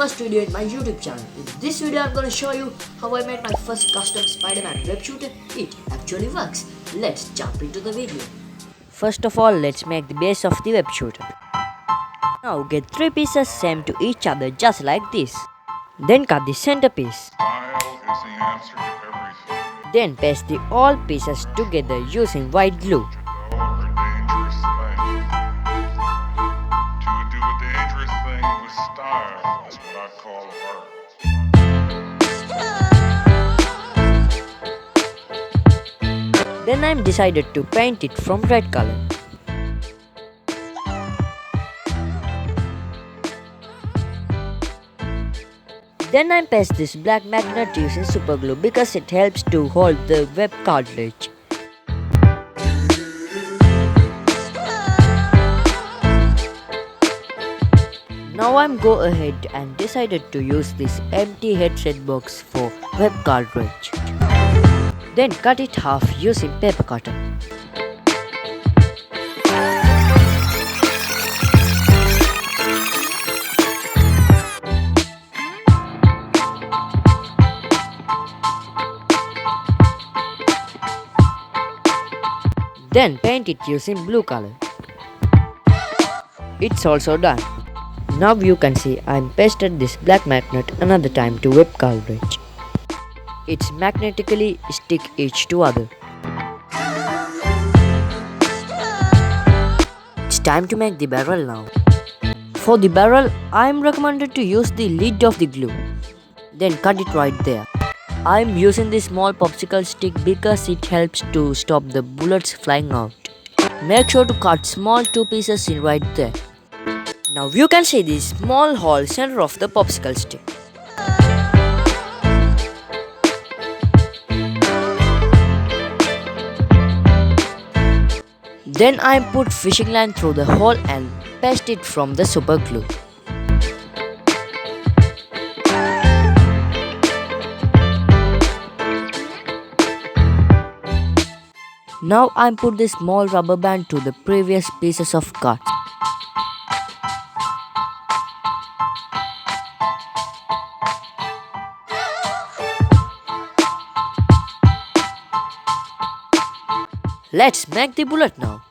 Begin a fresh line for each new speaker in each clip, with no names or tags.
first video in my YouTube channel. In this video I'm going to show you how I made my first custom Spiderman web shooter. It actually works. Let's jump into the video. First of all, let's make the base of the web shooter. Now get 3 pieces same to each other just like this. Then cut the center piece. Then paste the all pieces together using white glue. Then I decided to paint it from red color. Then I paste this black magnet using super glue because it helps to hold the web cartridge. Now I'm go ahead and decided to use this empty headset box for web cartridge. Then cut it half using paper cutter. Then paint it using blue color. It's also done. Now you can see I pasted this black magnet another time to web cartridge. It's magnetically stick each to other. It's time to make the barrel now. For the barrel, I am recommended to use the lid of the glue. Then cut it right there. I am using this small popsicle stick because it helps to stop the bullets flying out. Make sure to cut small 2 pieces in right there. Now you can see the small hole center of the popsicle stick. Then I put fishing line through the hole and paste it from the super glue. Now I put this small rubber band to the previous pieces of cut. Let's make the bullet now.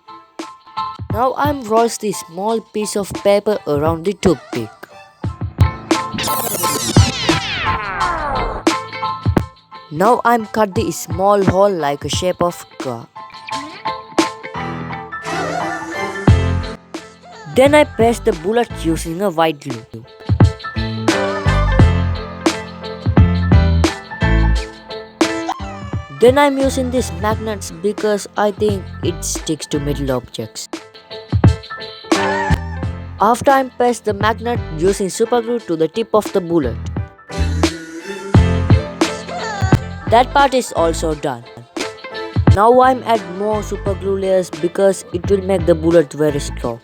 Now I'm rolls the small piece of paper around the toothpick. Now I'm cut the small hole like a shape of car. Then I paste the bullet using a white glue. Then I'm using these magnets because I think it sticks to metal objects. After I paste the magnet using super glue to the tip of the bullet. That part is also done. Now I'm add more super glue layers because it will make the bullet very strong.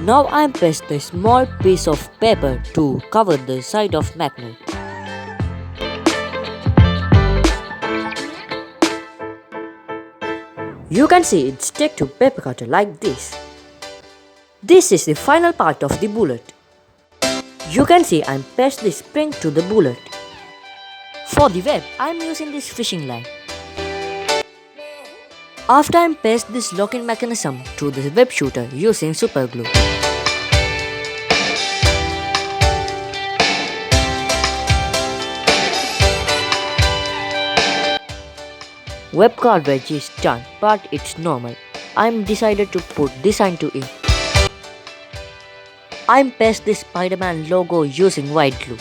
Now I'm paste the small piece of paper to cover the side of magnet. You can see it stick to paper cutter like this. This is the final part of the bullet. You can see I'm paste the spring to the bullet. For the web, I'm using this fishing line. After I paste this locking mechanism to the web shooter using super glue. Web cartridge is done, but it's normal. I'm decided to put design to it. I'm paste the Spiderman logo using white glue.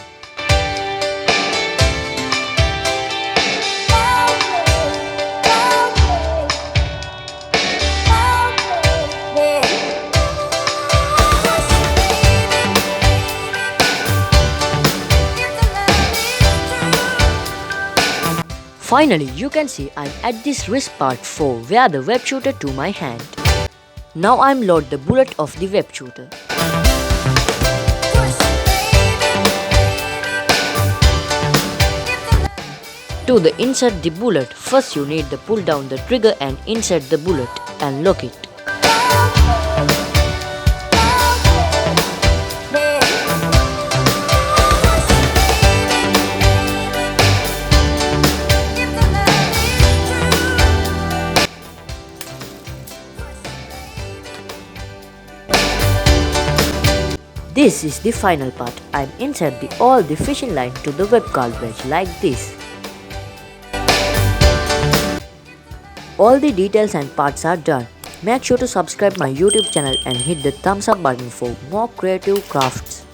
Finally, you can see I add this wrist part for wear the web shooter to my hand. Now I'm load the bullet of the web shooter. To insert the bullet, first you need to pull down the trigger and insert the bullet and lock it. This is the final part. I'm insert all the fishing line to the web garbage like this. All the details and parts are done. Make sure to subscribe my YouTube channel and hit the thumbs up button for more creative crafts.